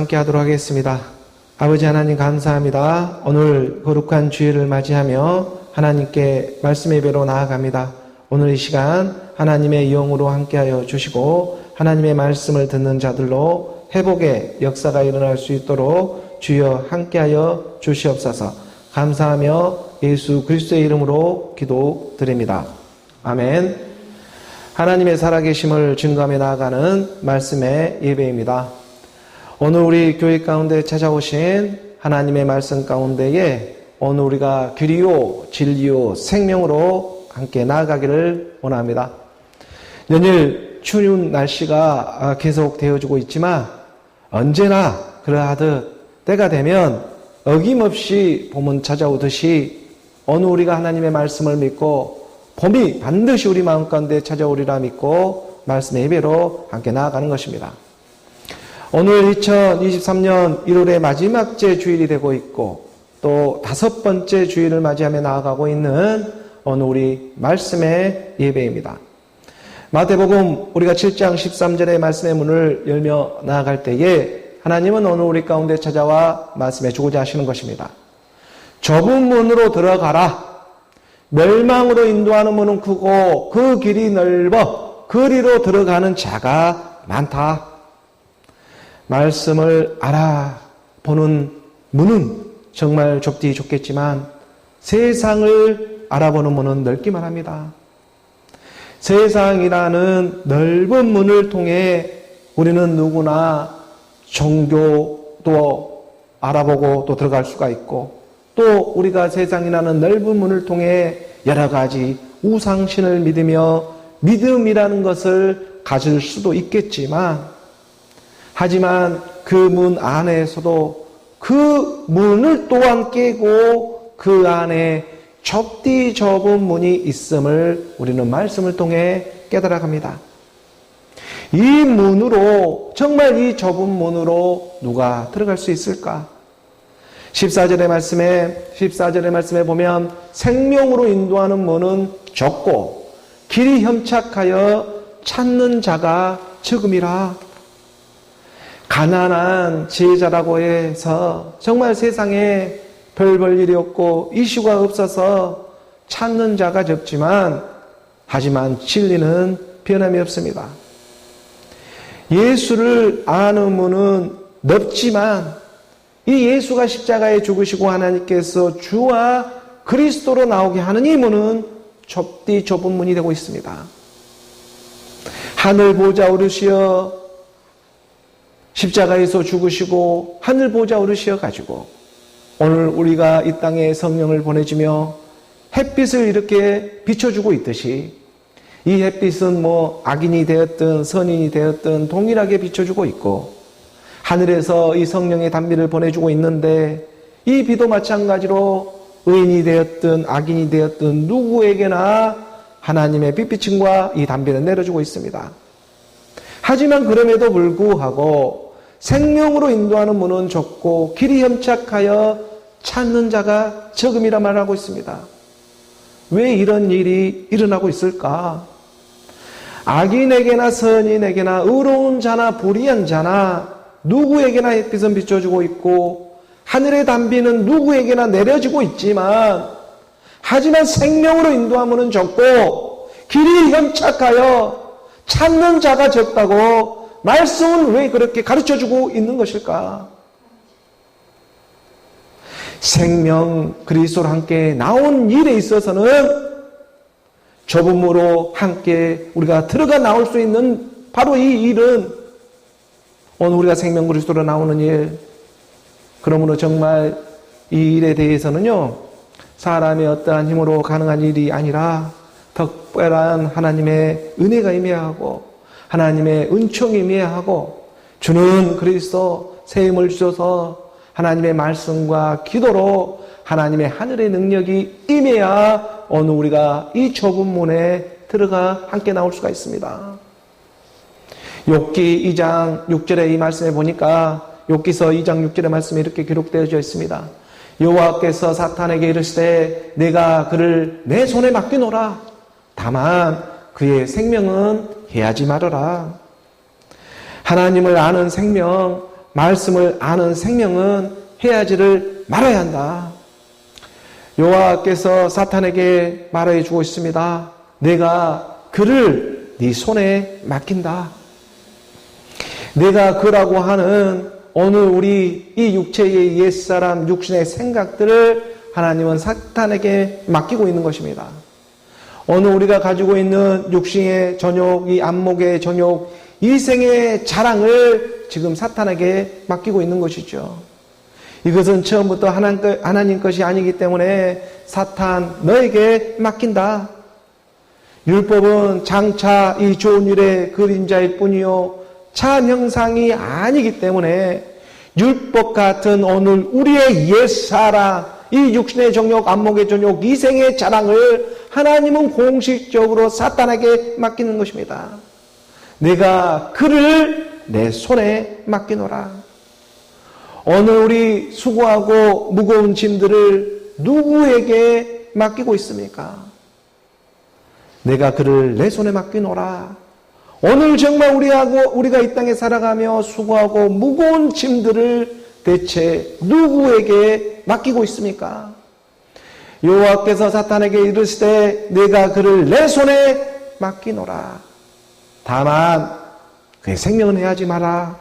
함께 하도록 하겠습니다. 아버지 하나님 감사합니다. 오늘 거룩한 주일을 맞이하며 하나님께 말씀 예배로 나아갑니다. 오늘 이 시간 하나님의 영으로 함께하여 주시고 하나님의 말씀을 듣는 자들로 회복의 역사가 일어날 수 있도록 주여 함께하여 주시옵소서. 감사하며 예수 그리스도의 이름으로 기도드립니다. 아멘. 하나님의 살아계심을 증거하며 나아가는 말씀의 예배입니다. 오늘 우리 교회 가운데 찾아오신 하나님의 말씀 가운데에 오늘 우리가 길이요 진리요 생명으로 함께 나아가기를 원합니다. 연일 추운 날씨가 계속 되어지고 있지만 언제나 그러하듯 때가 되면 어김없이 봄은 찾아오듯이 오늘 우리가 하나님의 말씀을 믿고 봄이 반드시 우리 마음 가운데 찾아오리라 믿고 말씀의 예배로 함께 나아가는 것입니다. 오늘 2023년 1월의 마지막 주일이 되고 있고 또 5번째 주일을 맞이하며 나아가고 있는 오늘 우리 말씀의 예배입니다. 마태복음 우리가 7장 13절의 말씀의 문을 열며 나아갈 때에 하나님은 오늘 우리 가운데 찾아와 말씀해 주고자 하시는 것입니다. 좁은 문으로 들어가라. 멸망으로 인도하는 문은 크고 그 길이 넓어 그리로 들어가는 자가 많다. 말씀을 알아보는 문은 정말 좁디 좁겠지만 세상을 알아보는 문은 넓기만 합니다. 세상이라는 넓은 문을 통해 우리는 누구나 종교도 알아보고 또 들어갈 수가 있고 또 우리가 세상이라는 넓은 문을 통해 여러 가지 우상신을 믿으며 믿음이라는 것을 가질 수도 있겠지만 하지만 그 문 안에서도 그 문을 또한 깨고 그 안에 좁디 좁은 문이 있음을 우리는 말씀을 통해 깨달아갑니다. 이 문으로 정말 이 좁은 문으로 누가 들어갈 수 있을까? 14절의 말씀에 보면 생명으로 인도하는 문은 좁고 길이 협착하여 찾는 자가 적음이라. 가난한 지혜자라고 해서 정말 세상에 별 볼 일이 없고 이슈가 없어서 찾는 자가 적지만 하지만 진리는 변함이 없습니다. 예수를 아는 문은 넓지만 이 예수가 십자가에 죽으시고 하나님께서 주와 그리스도로 나오게 하는 이 문은 좁디 좁은 문이 되고 있습니다. 하늘 보좌 오르시어 십자가에서 죽으시고 하늘 보좌 오르시어 가지고 오늘 우리가 이 땅에 성령을 보내주며 햇빛을 이렇게 비춰주고 있듯이 이 햇빛은 악인이 되었든 선인이 되었든 동일하게 비춰주고 있고 하늘에서 이 성령의 단비를 보내주고 있는데 이 비도 마찬가지로 의인이 되었든 악인이 되었든 누구에게나 하나님의 빛비침과 이 단비를 내려주고 있습니다. 하지만 그럼에도 불구하고 생명으로 인도하는 문은 좁고 길이 협착하여 찾는 자가 적음이라 말하고 있습니다. 왜 이런 일이 일어나고 있을까? 악인에게나 선인에게나 의로운 자나 불의한 자나 누구에게나 햇빛은 비춰주고 있고 하늘의 단비는 누구에게나 내려지고 있지만 하지만 생명으로 인도하면은 적고 길이 협착하여 찾는 자가 적다고 말씀은 왜 그렇게 가르쳐주고 있는 것일까? 생명 그리스도로 함께 나온 일에 있어서는 좁은 문으로 함께 우리가 들어가 나올 수 있는 바로 이 일은 오늘 우리가 생명 그리스도로 나오는 일, 그러므로 정말 이 일에 대해서는요 사람의 어떠한 힘으로 가능한 일이 아니라 특별한 하나님의 은혜가 임해하고 하나님의 은총이 임해하고 주는 그리스도 새 힘을 주셔서 하나님의 말씀과 기도로 하나님의 하늘의 능력이 임해야 오늘 우리가 이 좁은 문에 들어가 함께 나올 수가 있습니다. 욥기 2장 6절의 이 말씀에 보니까 욥기서 2장 6절의 말씀이 이렇게 기록되어져 있습니다. 여호와께서 사탄에게 이르시되 내가 그를 내 손에 맡기노라. 다만 그의 생명은 해하지 말아라. 하나님을 아는 생명, 말씀을 아는 생명은 해하지를 말아야 한다. 여호와께서 사탄에게 말해 주고 있습니다. 내가 그를 네 손에 맡긴다. 내가 그라고 하는 오늘 우리 이 육체의 옛사람, 육신의 생각들을 하나님은 사탄에게 맡기고 있는 것입니다. 오늘 우리가 가지고 있는 육신의 전욕, 이 안목의 전욕, 이생의 자랑을 지금 사탄에게 맡기고 있는 것이죠. 이것은 처음부터 하나님 것이 아니기 때문에 사탄 너에게 맡긴다. 율법은 장차 이 좋은 일의 그림자일 뿐이요 참 형상이 아니기 때문에 율법 같은 오늘 우리의 옛사람, 이 육신의 정욕, 안목의 정욕, 이생의 자랑을 하나님은 공식적으로 사탄에게 맡기는 것입니다. 내가 그를 내 손에 맡기노라. 오늘 우리 수고하고 무거운 짐들을 누구에게 맡기고 있습니까? 내가 그를 내 손에 맡기노라. 오늘 정말 우리가 이 땅에 살아가며 수고하고 무거운 짐들을 대체 누구에게 맡기고 있습니까? 여호와께서 사탄에게 이르시되 내가 그를 내 손에 맡기노라. 다만 그의 생명은 해하지 마라.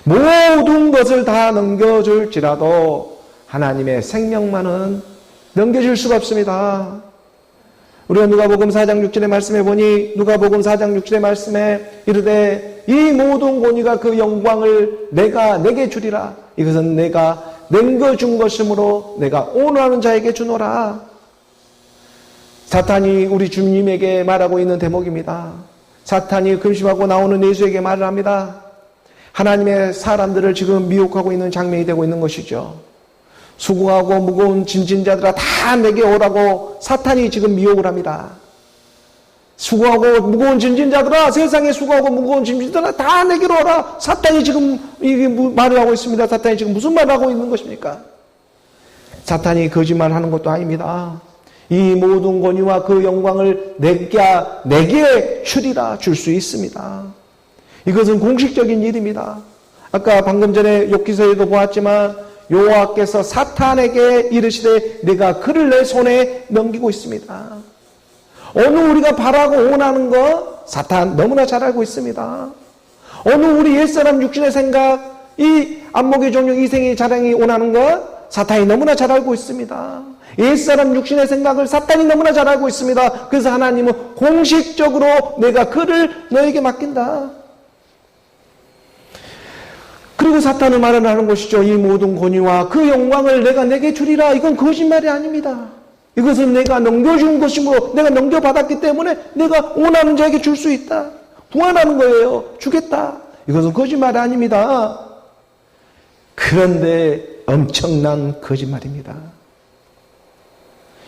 모든 것을 다 넘겨줄지라도 하나님의 생명만은 넘겨줄 수가 없습니다. 우리가 누가복음 4장 6절의 말씀에 보니 누가복음 4장 6절의 말씀에 이르되 이 모든 권위가 그 영광을 내가 내게 주리라. 이것은 내가 넘겨준 것이므로 내가 원하는 자에게 주노라. 사탄이 우리 주님에게 말하고 있는 대목입니다. 사탄이 금심하고 나오는 예수에게 말을 합니다. 하나님의 사람들을 지금 미혹하고 있는 장면이 되고 있는 것이죠. 수고하고 무거운 짐진자들아 다 내게 오라고 사탄이 지금 미혹을 합니다. 수고하고 무거운 짐진자들아, 세상에 수고하고 무거운 짐진자들아 다 내게로 오라. 사탄이 지금 이게 말을 하고 있습니다. 사탄이 지금 무슨 말을 하고 있는 것입니까? 사탄이 거짓말하는 것도 아닙니다. 이 모든 권위와 그 영광을 내게 주리라. 줄 수 있습니다. 이것은 공식적인 일입니다. 아까 방금 전에 욥기서에도 보았지만 여호와께서 사탄에게 이르시되 내가 그를 내 손에 넘기고 있습니다. 오늘 우리가 바라고 원하는 것 사탄 너무나 잘 알고 있습니다. 오늘 우리 옛사람 육신의 생각, 이 안목의 종력, 이생의 자랑이 원하는 것 사탄이 너무나 잘 알고 있습니다. 옛사람 육신의 생각을 사탄이 너무나 잘 알고 있습니다. 그래서 하나님은 공식적으로 내가 그를 너에게 맡긴다. 그리고 사탄은 말을 하는 것이죠. 이 모든 권위와 그 영광을 내가 내게 주리라. 이건 거짓말이 아닙니다. 이것은 내가 넘겨준 것이므로 내가 넘겨받았기 때문에 내가 원하는 자에게 줄 수 있다. 구원하는 거예요. 주겠다. 이것은 거짓말이 아닙니다. 그런데 엄청난 거짓말입니다.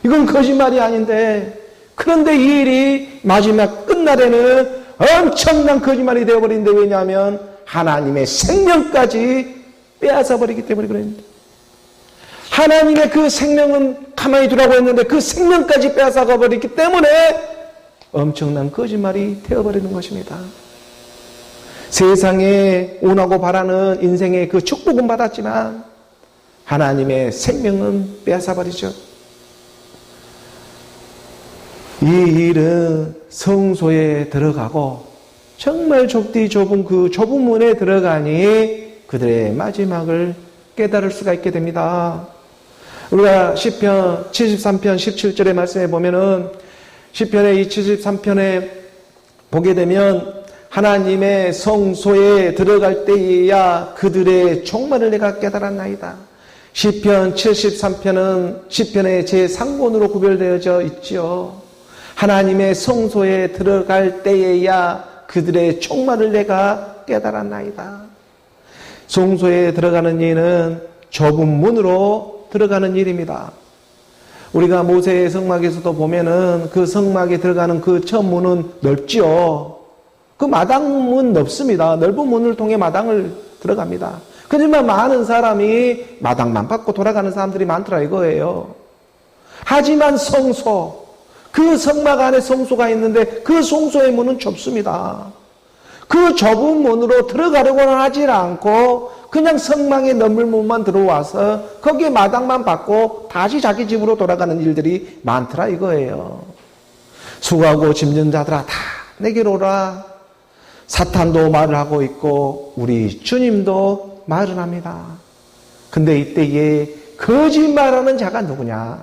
이건 거짓말이 아닌데 그런데 이 일이 마지막 끝날에는 엄청난 거짓말이 되어버리는데 왜냐하면 하나님의 생명까지 빼앗아 버리기 때문에 그럽니다. 하나님의 그 생명은 가만히 두라고 했는데 그 생명까지 빼앗아 버리기 때문에 엄청난 거짓말이 되어버리는 것입니다. 세상에 원하고 바라는 인생의 그 축복은 받았지만 하나님의 생명은 빼앗아 버리죠. 이 일은 성소에 들어가고 정말 좁디 좁은 그 좁은 문에 들어가니 그들의 마지막을 깨달을 수가 있게 됩니다. 우리가 시편 73편 17절의 말씀에 보면은 시편의 이 73편에 보게 되면 하나님의 성소에 들어갈 때에야 그들의 종말을 내가 깨달았나이다. 시편 73편은 시편의 제3권으로 구별되어져 있죠. 하나님의 성소에 들어갈 때에야 그들의 종말을 내가 깨달았나이다. 성소에 들어가는 일은 좁은 문으로 들어가는 일입니다. 우리가 모세의 성막에서도 보면은 그 성막에 들어가는 그 첫 문은 넓지요. 그 마당은 넓습니다. 넓은 문을 통해 마당을 들어갑니다. 그렇지만 많은 사람이 마당만 받고 돌아가는 사람들이 많더라 이거예요. 하지만 성소, 그 성막 안에 성소가 있는데 그 성소의 문은 좁습니다. 그 좁은 문으로 들어가려고는 하지 않고 그냥 성망의 너물문만 들어와서 거기에 마당만 받고 다시 자기 집으로 돌아가는 일들이 많더라 이거예요. 수고하고 짐진 자들아 다 내게로 오라. 사탄도 말을 하고 있고 우리 주님도 말을 합니다. 근데 이때에 거짓말하는 자가 누구냐?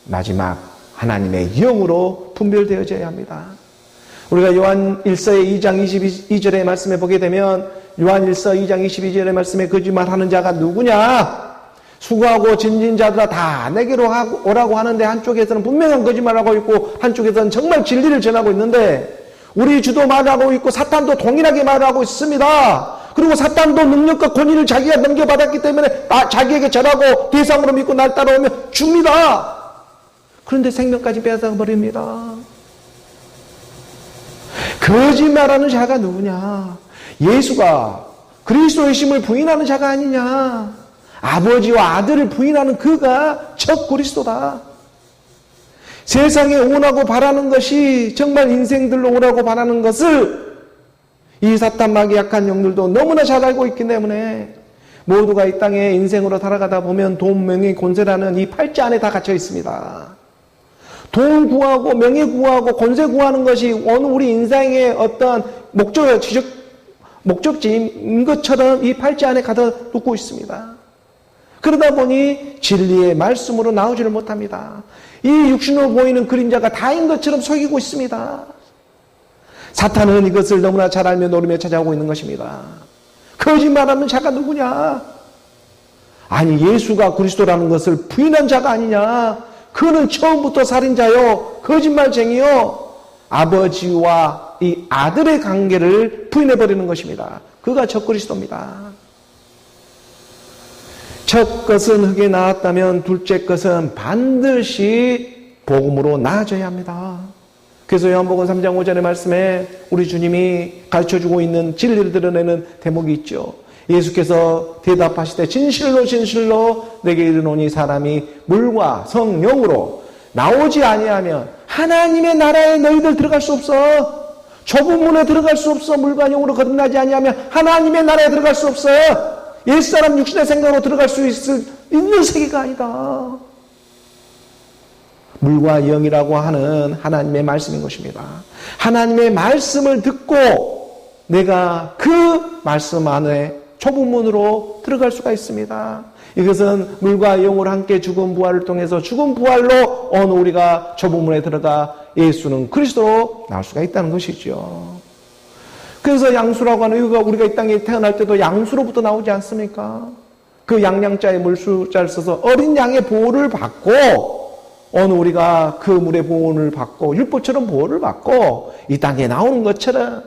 마지막 하나님의 영으로 분별되어져야 합니다. 우리가 요한 1서의 2장 22절의 말씀에 보게 되면 요한 1서 2장 22절의 말씀에 거짓말하는 자가 누구냐? 수고하고 짐진 자들아 다 내게로 오라고 하는데 한쪽에서는 분명한 거짓말하고 있고 한쪽에서는 정말 진리를 전하고 있는데 우리 주도 말하고 있고 사탄도 동일하게 말하고 있습니다. 그리고 사탄도 능력과 권위를 자기가 넘겨받았기 때문에 자기에게 절하고 대상으로 믿고 날 따라오면 줍니다. 그런데 생명까지 빼앗아버립니다. 거짓말하는 자가 누구냐? 예수가 그리스도의 심을 부인하는 자가 아니냐? 아버지와 아들을 부인하는 그가 적 그리스도다. 세상에 오라고 바라는 것이 정말 인생들로 오라고 바라는 것을 이 사탄 마귀 약한 영들도 너무나 잘 알고 있기 때문에 모두가 이 땅에 인생으로 살아가다 보면 돈, 명예, 권세라는 이 팔자 안에 다 갇혀 있습니다. 돈 구하고 명예 구하고 권세 구하는 것이 어느 우리 인생의 어떤 목적지인 것처럼 이 팔자 안에 가득 놓고 있습니다. 그러다 보니 진리의 말씀으로 나오지를 못합니다. 이 육신으로 보이는 그림자가 다인 것처럼 속이고 있습니다. 사탄은 이것을 너무나 잘 알며 노리며 찾아오고 있는 것입니다. 거짓말하는 자가 누구냐? 아니 예수가 그리스도라는 것을 부인한 자가 아니냐? 그는 처음부터 살인자요, 거짓말쟁이요, 아버지와 이 아들의 관계를 부인해버리는 것입니다. 그가 적 그리스도입니다. 첫 것은 흙에 나왔다면 둘째 것은 반드시 복음으로 나아져야 합니다. 그래서 요한복음 3장 5절의 말씀에 우리 주님이 가르쳐주고 있는 진리를 드러내는 대목이 있죠. 예수께서 대답하시되 진실로 진실로 내게 이르노니 사람이 물과 성령으로 나오지 아니하면 하나님의 나라에 너희들 들어갈 수 없어. 좁은 문에 들어갈 수 없어. 물과 영으로 거듭나지 아니하면 하나님의 나라에 들어갈 수 없어. 옛사람 육신의 생각으로 들어갈 수 있는 세계가 아니다. 물과 영이라고 하는 하나님의 말씀인 것입니다. 하나님의 말씀을 듣고 내가 그 말씀 안에 좁은 문으로 들어갈 수가 있습니다. 이것은 물과 영으로 함께 죽은 부활을 통해서 죽은 부활로 어느 우리가 좁은 문에 들어가 예수는 그리스도로 나올 수가 있다는 것이죠. 그래서 양수라고 하는 이유가 우리가 이 땅에 태어날 때도 양수로부터 나오지 않습니까? 그 양양자의 물수자를 써서 어린 양의 보호를 받고 어느 우리가 그 물의 보호를 받고 율법처럼 보호를 받고 이 땅에 나오는 것처럼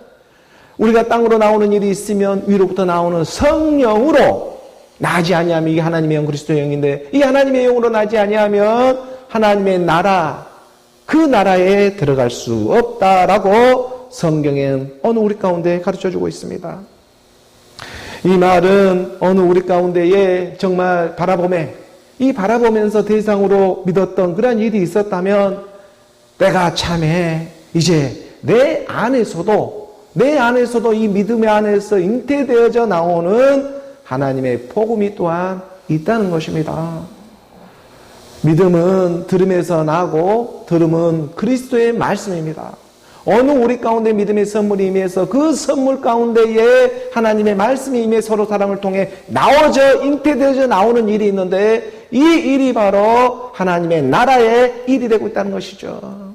우리가 땅으로 나오는 일이 있으면 위로부터 나오는 성령으로 나지 아니하면 이게 하나님의 영 그리스도의 영인데 이 하나님의 영으로 나지 아니하면 하나님의 나라 그 나라에 들어갈 수 없다라고 성경엔 어느 우리 가운데 가르쳐주고 있습니다. 이 말은 어느 우리 가운데에 정말 이 바라보면서 대상으로 믿었던 그런 일이 있었다면 내가 참해 이제 내 안에서도 이 믿음의 안에서 잉태되어져 나오는 하나님의 복음이 또한 있다는 것입니다. 믿음은 들음에서 나고 들음은 그리스도의 말씀입니다. 어느 우리 가운데 믿음의 선물이 임해서 그 선물 가운데에 하나님의 말씀이 임해 서로 사랑을 통해 나오져 잉태되어져 나오는 일이 있는데 이 일이 바로 하나님의 나라의 일이 되고 있다는 것이죠.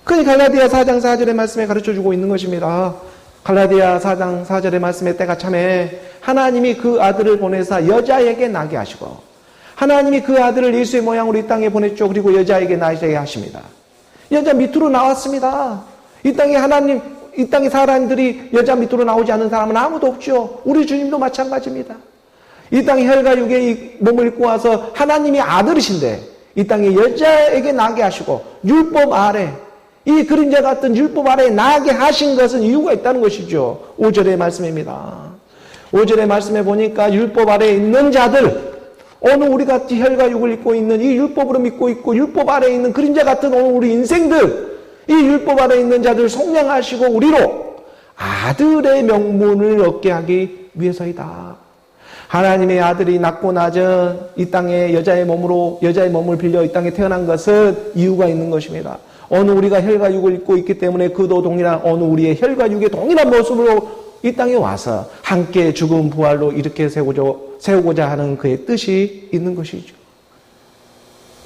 그니 갈라디아 4장 4절의 말씀에 가르쳐주고 있는 것입니다. 갈라디아 4장 4절의 말씀에 때가 참에 하나님이 그 아들을 보내사 여자에게 나게 하시고 하나님이 그 아들을 예수의 모양으로 이 땅에 보냈죠. 그리고 여자에게 나게 하십니다. 여자 밑으로 나왔습니다. 이 땅에 사람들이 여자 밑으로 나오지 않는 사람은 아무도 없죠. 우리 주님도 마찬가지입니다. 이 땅에 혈과 육의 몸을 입고 와서 하나님이 아들이신데 이 땅에 여자에게 나게 하시고 율법 아래 이 그림자 같은 율법 아래에 나게 하신 것은 이유가 있다는 것이죠. 5절의 말씀입니다. 5절의 말씀에 보니까 율법 아래에 있는 자들 어느 우리같이 혈과 육을 입고 있는 이 율법으로 믿고 있고 율법 아래에 있는 그림자 같은 오늘 우리 인생들 이 율법 아래에 있는 자들 속량하시고 우리로 아들의 명분을 얻게 하기 위해서이다. 하나님의 아들이 낳고 나전 이 땅에 여자의 몸을 빌려 이 땅에 태어난 것은 이유가 있는 것입니다. 어느 우리가 혈과 육을 입고 있기 때문에 그도 동일한 어느 우리의 혈과 육의 동일한 모습으로 이 땅에 와서 함께 죽음 부활로 이렇게 세우고자 하는 그의 뜻이 있는 것이죠.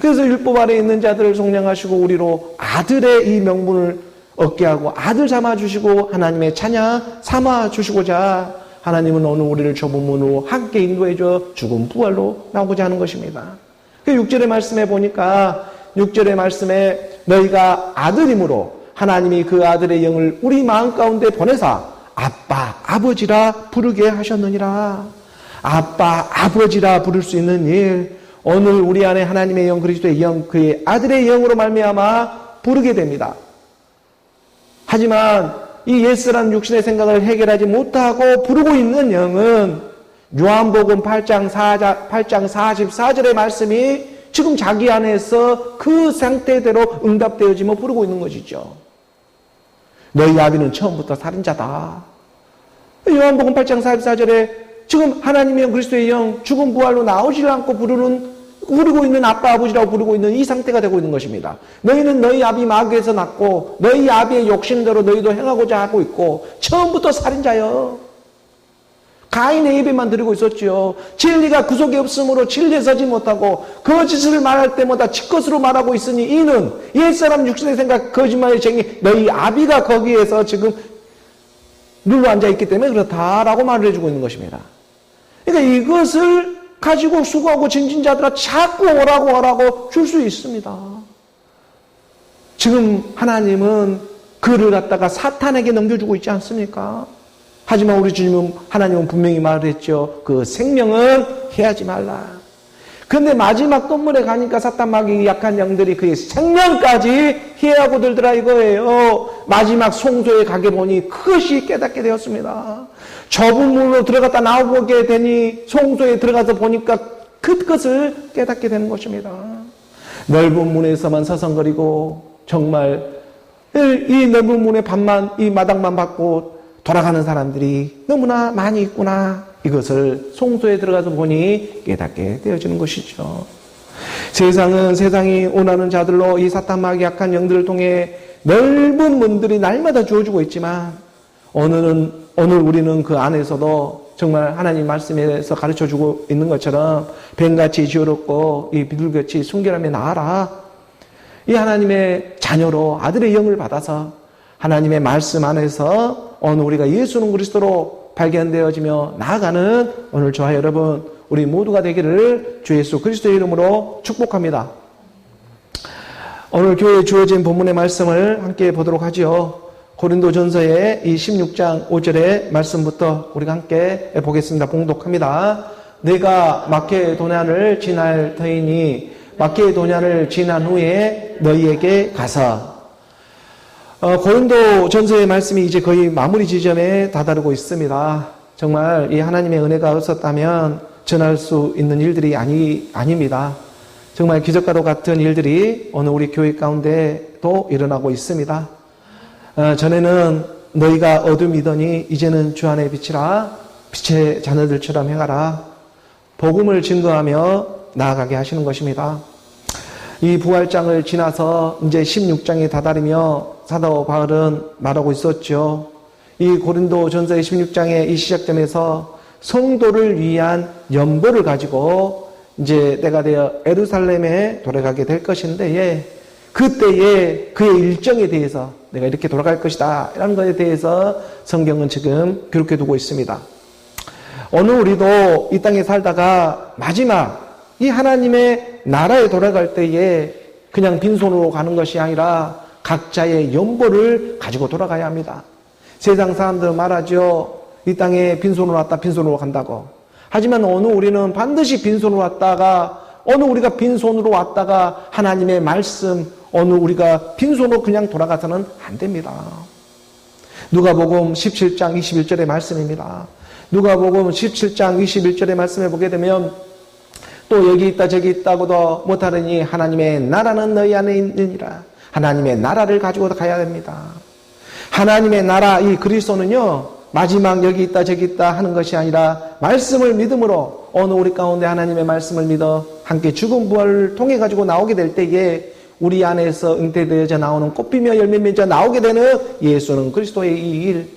그래서 율법 아래 있는 자들을 속량하시고 우리로 아들의 이 명분을 얻게 하고 아들 삼아주시고 하나님의 자녀 삼아주시고자 하나님은 오늘 우리를 좁은 문으로 함께 인도해줘 죽음 부활로 나오고자 하는 것입니다. 6절의 말씀에 보니까 6절의 말씀에 너희가 아들이므로 하나님이 그 아들의 영을 우리 마음 가운데 보내사 아빠 아버지라 부르게 하셨느니라. 아빠 아버지라 부를 수 있는 일, 오늘 우리 안에 하나님의 영 그리스도의 영 그의 아들의 영으로 말미암아 부르게 됩니다. 하지만 이 예스라는 육신의 생각을 해결하지 못하고 부르고 있는 영은 요한복음 8장 44절의 말씀이 지금 자기 안에서 그 상태대로 응답되어지며 부르고 있는 것이죠. 너희 아비는 처음부터 살인자다. 요한복음 8장 44절에 지금 하나님의 영 그리스도의 영 죽음 부활로 나오지 않고 부르고 있는 아빠 아버지라고 부르고 있는 이 상태가 되고 있는 것입니다. 너희는 너희 아비 마귀에서 났고 너희 아비의 욕심대로 너희도 행하고자 하고 있고 처음부터 살인자여. 가인의 예배만 드리고 있었지요. 진리가 그 속에 없으므로 진리에 서지 못하고 거짓을 말할 때마다 지것으로 말하고 있으니 이는 옛사람 육신의 생각 거짓말의 쟁이 너희 아비가 거기에서 지금 눌러 앉아있기 때문에 그렇다라고 말을 해주고 있는 것입니다. 그러니까 이것을 가지고 수고하고 진진자들아 자꾸 오라고 줄 수 있습니다. 지금 하나님은 그를 갖다가 사탄에게 넘겨주고 있지 않습니까? 하지만 우리 주님은 하나님은 분명히 말을 했죠. 그 생명은 해하지 말라. 그런데 마지막 끝물에 가니까 사탄 마귀 약한 영들이 그의 생명까지 해하고 들더라 이거예요. 마지막 송소에 가게 보니 그것이 깨닫게 되었습니다. 좁은 문으로 들어갔다 나오게 되니 송소에 들어가서 보니까 그것을 깨닫게 되는 것입니다. 넓은 문에서만 서성거리고 정말 이 넓은 문의 이 마당만 받고 돌아가는 사람들이 너무나 많이 있구나. 이것을 송소에 들어가서 보니 깨닫게 되어지는 것이죠. 세상이 원하는 자들로 이 사탄 마귀 약한 영들을 통해 넓은 문들이 날마다 주어지고 있지만 오늘 우리는 그 안에서도 정말 하나님 말씀에서 가르쳐주고 있는 것처럼 뱀같이 지어롭고 이 비둘같이 순결함에 나아라. 이 하나님의 자녀로 아들의 영을 받아서 하나님의 말씀 안에서 오늘 우리가 예수는 그리스도로 발견되어지며 나아가는 오늘 저와 여러분 우리 모두가 되기를 주 예수 그리스도의 이름으로 축복합니다. 오늘 교회에 주어진 본문의 말씀을 함께 보도록 하죠. 고린도전서의 이 16장 5절의 말씀부터 우리가 함께 보겠습니다. 봉독합니다. 내가 마케도냐를 지날 터이니 마케도냐를 지난 후에 너희에게 가서 고린도전서의 말씀이 이제 거의 마무리 지점에 다다르고 있습니다. 정말 이 하나님의 은혜가 없었다면 전할 수 있는 일들이 아닙니다. 정말 기적과도 같은 일들이 오늘 우리 교회 가운데도 일어나고 있습니다. 전에는 너희가 어둠이더니 이제는 주 안에 빛이라. 빛의 자녀들처럼 행하라. 복음을 증거하며 나아가게 하시는 것입니다. 이 부활장을 지나서 이제 16장에 다다르며 사도 바울은 말하고 있었죠. 이 고린도전서의 16장의 이 시작점에서 성도를 위한 연보를 가지고 이제 때가 되어 예루살렘에 돌아가게 될 것인데 그때에 그의 일정에 대해서 내가 이렇게 돌아갈 것이다 이런 것에 대해서 성경은 지금 기록해 두고 있습니다. 오늘 우리도 이 땅에 살다가 마지막 이 하나님의 나라에 돌아갈 때에 그냥 빈손으로 가는 것이 아니라 각자의 연보를 가지고 돌아가야 합니다. 세상 사람들은 말하죠. 이 땅에 빈손으로 왔다 빈손으로 간다고. 하지만 오늘 우리는 반드시 빈손으로 왔다가 오늘 우리가 빈손으로 왔다가 하나님의 말씀 오늘 우리가 빈손으로 그냥 돌아가서는 안 됩니다. 누가복음 17장 21절의 말씀입니다. 누가복음 17장 21절의 말씀을 보게 되면 또 여기 있다 저기 있다고도 못하느니 하나님의 나라는 너희 안에 있느니라. 하나님의 나라를 가지고 가야 됩니다. 하나님의 나라, 이 그리스도는요, 마지막 여기 있다 저기 있다 하는 것이 아니라 말씀을 믿음으로 오늘 우리 가운데 하나님의 말씀을 믿어 함께 죽음 부활을 통해 가지고 나오게 될 때에 우리 안에서 응태되어져 나오는 꽃피며 열매 맺어 나오게 되는 예수는 그리스도의 이 일,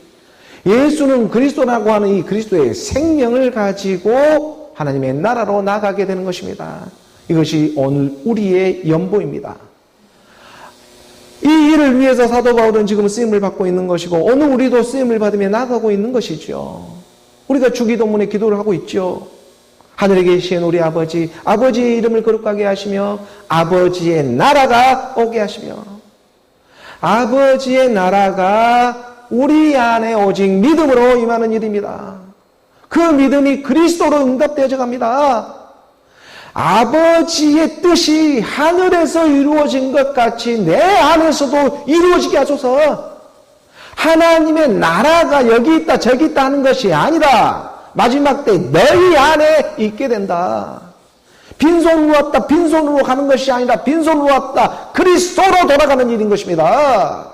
예수는 그리스도라고 하는 이 그리스도의 생명을 가지고 하나님의 나라로 나가게 되는 것입니다. 이것이 오늘 우리의 연보입니다. 이 일을 위해서 사도 바울은 지금 쓰임을 받고 있는 것이고 오늘 우리도 쓰임을 받으며 나가고 있는 것이죠. 우리가 주기도문에 기도를 하고 있죠. 하늘에 계신 우리 아버지, 아버지의 이름을 거룩하게 하시며 아버지의 나라가 오게 하시며 아버지의 나라가 우리 안에 오직 믿음으로 임하는 일입니다. 그 믿음이 그리스도로 응답되어져 갑니다. 아버지의 뜻이 하늘에서 이루어진 것 같이 내 안에서도 이루어지게 하소서. 하나님의 나라가 여기 있다 저기 있다 하는 것이 아니라 마지막 때 너희 안에 있게 된다. 빈손으로 왔다 빈손으로 가는 것이 아니라 빈손으로 왔다 그리스도로 돌아가는 일인 것입니다.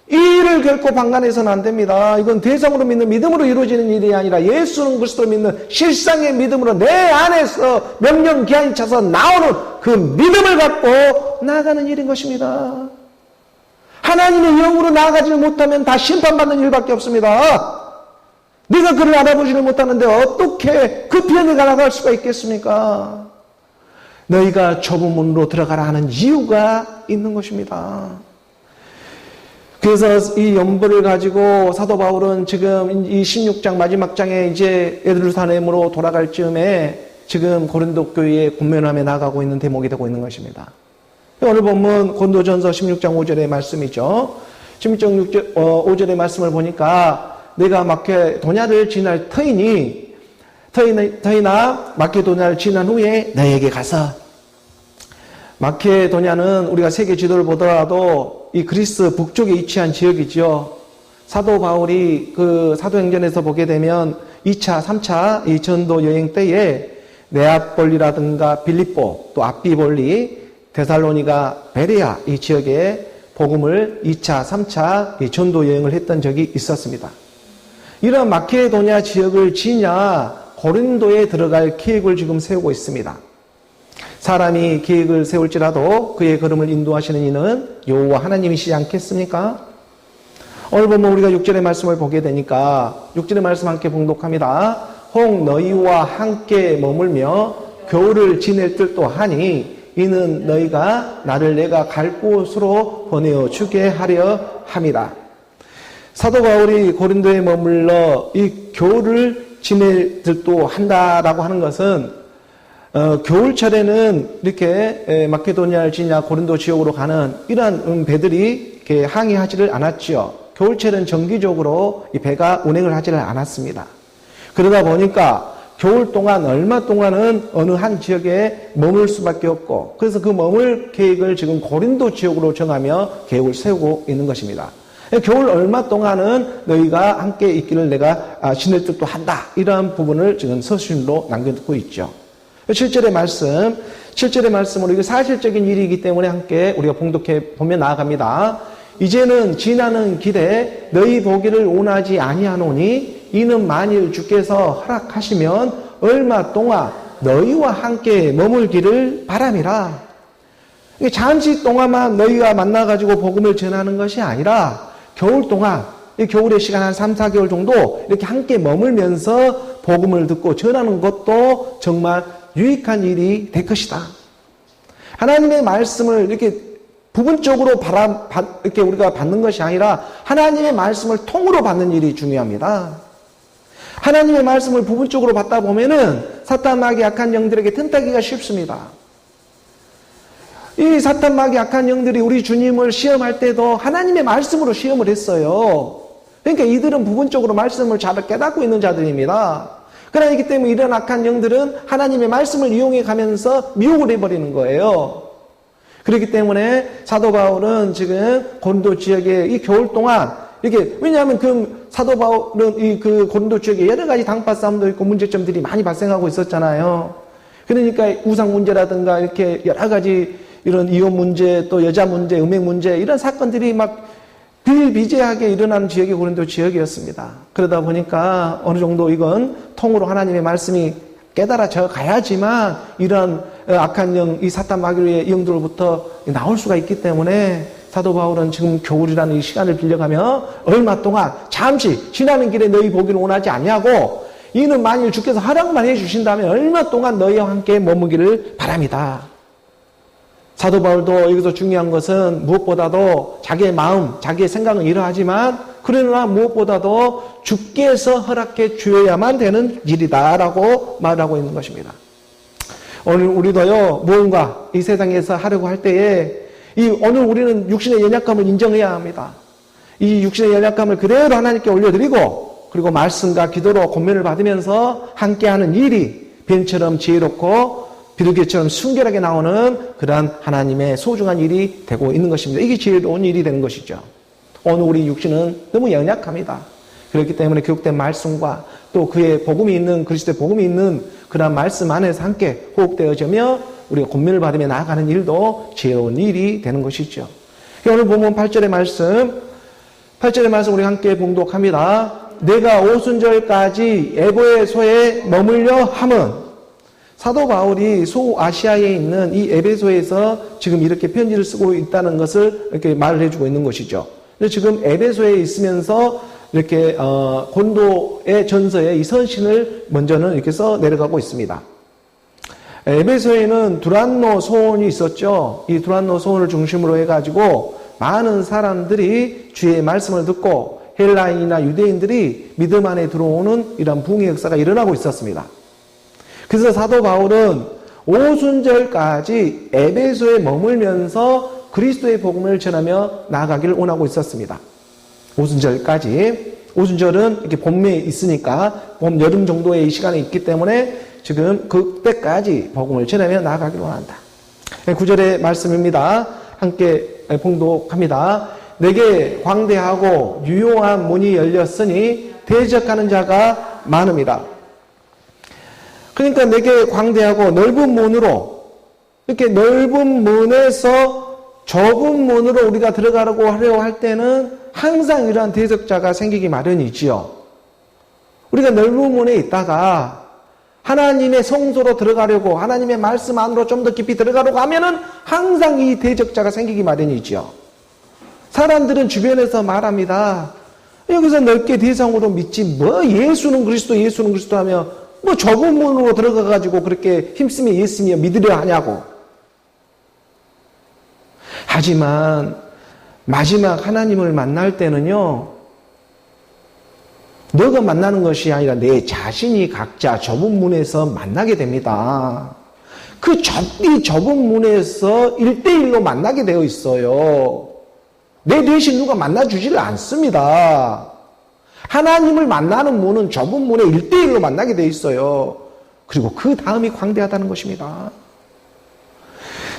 이 일을 결코 방관해서는 안 됩니다. 이건 대성으로 믿는 믿음으로 이루어지는 일이 아니라 예수는 그리스도를 믿는 실상의 믿음으로 내 안에서 명령기한이 차서 나오는 그 믿음을 갖고 나아가는 일인 것입니다. 하나님의 영으로 나아가지 못하면 다 심판받는 일밖에 없습니다. 네가 그를 알아보지를 못하는데 어떻게 그 편에 나아갈 수가 있겠습니까? 너희가 좁은 문으로 들어가라 하는 이유가 있는 것입니다. 그래서 이 연보를 가지고 사도 바울은 지금 이 16장 마지막 장에 이제 예루살렘으로 돌아갈 즈음에 지금 고린도 교회에 군면함에 나가고 있는 대목이 되고 있는 것입니다. 오늘 본문 고린도전서 16장 5절의 말씀이죠. 16장 5절의 말씀을 보니까 내가 마케도냐를 지날 터이나 마케도냐를 지난 후에 너에게 가서 마케도냐는 우리가 세계 지도를 보더라도 이 그리스 북쪽에 위치한 지역이죠. 사도 바울이 그 사도행전에서 보게 되면 2차, 3차 이 전도 여행 때에 네아폴리라든가 빌립보, 또 앞비볼리, 데살로니가, 베레아 이 지역에 복음을 2차, 3차 이 전도 여행을 했던 적이 있었습니다. 이런 마케도냐 지역을 지냐 고린도에 들어갈 계획을 지금 세우고 있습니다. 사람이 계획을 세울지라도 그의 걸음을 인도하시는 이는 여호와 하나님이시지 않겠습니까? 오늘 보면 우리가 6절의 말씀을 보게 되니까 6절의 말씀 함께 봉독합니다. 혹 너희와 함께 머물며 겨울을 지낼 듯도 하니 이는 너희가 나를 내가 갈 곳으로 보내어 주게 하려 함이라. 사도 바울이 고린도에 머물러 이 겨울을 지낼 듯도 한다라고 하는 것은 겨울철에는 이렇게 마케도니아를 지냐 고린도 지역으로 가는 이러한 배들이 이렇게 항해하지를 않았지요. 겨울철에는 정기적으로 이 배가 운행을 하지를 않았습니다. 그러다 보니까 겨울 동안 얼마 동안은 어느 한 지역에 머물 수밖에 없고 그래서 그 머물 계획을 지금 고린도 지역으로 정하며 계획을 세우고 있는 것입니다. 겨울 얼마 동안은 너희가 함께 있기를 내가 지낼 듯도 한다. 이러한 부분을 지금 서술로 남겨두고 있죠. 7절의 말씀으로 이게 사실적인 일이기 때문에 함께 우리가 봉독해 보며 나아갑니다. 이제는 지나는 길에 너희 보기를 원하지 아니하노니 이는 만일 주께서 허락하시면 얼마 동안 너희와 함께 머물기를 바람이라. 잠시 동안만 너희가 만나가지고 복음을 전하는 것이 아니라 겨울 동안, 이 겨울의 시간 한 3, 4개월 정도 이렇게 함께 머물면서 복음을 듣고 전하는 것도 정말 유익한 일이 될 것이다. 하나님의 말씀을 이렇게 부분적으로 이렇게 우리가 받는 것이 아니라 하나님의 말씀을 통으로 받는 일이 중요합니다. 하나님의 말씀을 부분적으로 받다 보면은 사탄 마귀 악한 영들에게 틈타기가 쉽습니다. 이 사탄 마귀 악한 영들이 우리 주님을 시험할 때도 하나님의 말씀으로 시험을 했어요. 그러니까 이들은 부분적으로 말씀을 잘 깨닫고 있는 자들입니다. 그러기 때문에 이런 악한 영들은 하나님의 말씀을 이용해 가면서 미혹을 해버리는 거예요. 그렇기 때문에 사도 바울은 지금 고린도 지역에 이 겨울 동안 이렇게 왜냐하면 그 사도 바울은 이 그 고린도 지역에 여러 가지 당파 싸움도 있고 문제점들이 많이 발생하고 있었잖아요. 그러니까 우상 문제라든가 이렇게 여러 가지 이런 이혼 문제 또 여자 문제, 음행 문제 이런 사건들이 막 비일비재하게 일어나는 지역이 고린도 지역이었습니다. 그러다 보니까 어느 정도 이건 통으로 하나님의 말씀이 깨달아져 가야지만 이런 악한 영, 이 사탄 마귀의 영들로부터 나올 수가 있기 때문에 사도 바울은 지금 겨울이라는 이 시간을 빌려가며 얼마 동안 잠시 지나는 길에 너희 보기를 원하지 않냐고, 이는 만일 주께서 허락만 해주신다면 얼마 동안 너희와 함께 머무기를 바랍니다. 사도 바울도 여기서 중요한 것은 무엇보다도 자기의 마음, 자기의 생각은 이러하지만 그러나 무엇보다도 주께서 허락해 주어야만 되는 일이다라고 말하고 있는 것입니다. 오늘 우리도요, 무언가 이 세상에서 하려고 할 때에 오늘 우리는 육신의 연약함을 인정해야 합니다. 이 육신의 연약함을 그대로 하나님께 올려드리고, 그리고 말씀과 기도로 권면을 받으면서 함께하는 일이 뱀처럼 지혜롭고 비둘기처럼 순결하게 나오는 그러한 하나님의 소중한 일이 되고 있는 것입니다. 이게 지혜로운 일이 되는 것이죠. 오늘 우리 육신은 너무 연약합니다. 그렇기 때문에 교육된 말씀과 또 그의 복음이 있는, 그리스도의 복음이 있는 그러한 말씀 안에서 함께 호흡되어지며 우리가 권면을 받으며 나아가는 일도 지혜로운 일이 되는 것이죠. 오늘 보면 8절의 말씀 우리 함께 봉독합니다. 내가 오순절까지 에베소에 머물려 함은, 사도 바울이 소아시아에 있는 이 에베소에서 지금 이렇게 편지를 쓰고 있다는 것을 이렇게 말을 해주고 있는 것이죠. 지금 에베소에 있으면서 이렇게 곤도의 전서에 이 선신을 먼저는 이렇게 써 내려가고 있습니다. 에베소에는 두란노 소원이 있었죠. 이 두란노 소원을 중심으로 해가지고 많은 사람들이 주의 말씀을 듣고 헬라인이나 유대인들이 믿음 안에 들어오는 이런 부흥의 역사가 일어나고 있었습니다. 그래서 사도 바울은 오순절까지 에베소에 머물면서 그리스도의 복음을 전하며 나아가기를 원하고 있었습니다. 오순절은 이렇게 봄에 있으니까 봄, 여름 정도의 시간이 있기 때문에 지금 그때까지 복음을 전하며 나아가기를 원한다. 9절의 말씀입니다. 함께 봉독합니다. 내게 광대하고 유용한 문이 열렸으니 대적하는 자가 많음이라. 그러니까 내게 광대하고 넓은 문으로, 이렇게 넓은 문에서 좁은 문으로 우리가 들어가려고 하려고 할 때는 항상 이러한 대적자가 생기기 마련이지요. 우리가 넓은 문에 있다가 하나님의 성소로 들어가려고, 하나님의 말씀 안으로 좀 더 깊이 들어가려고 하면은 항상 이 대적자가 생기기 마련이지요. 사람들은 주변에서 말합니다. 여기서 넓게 대상으로 믿지 뭐 예수는 그리스도 하며 뭐 좁은 문으로 들어가가지고 그렇게 힘쓰며 예수며 믿으려 하냐고. 하지만 마지막 하나님을 만날 때는요, 너가 만나는 것이 아니라 내 자신이 각자 좁은 문에서 만나게 됩니다. 그 좁은 문에서 1대1로 만나게 되어 있어요. 내 대신 누가 만나주지를 않습니다. 하나님을 만나는 문은 좁은 문에 1대1로 만나게 되어 있어요. 그리고 그 다음이 광대하다는 것입니다.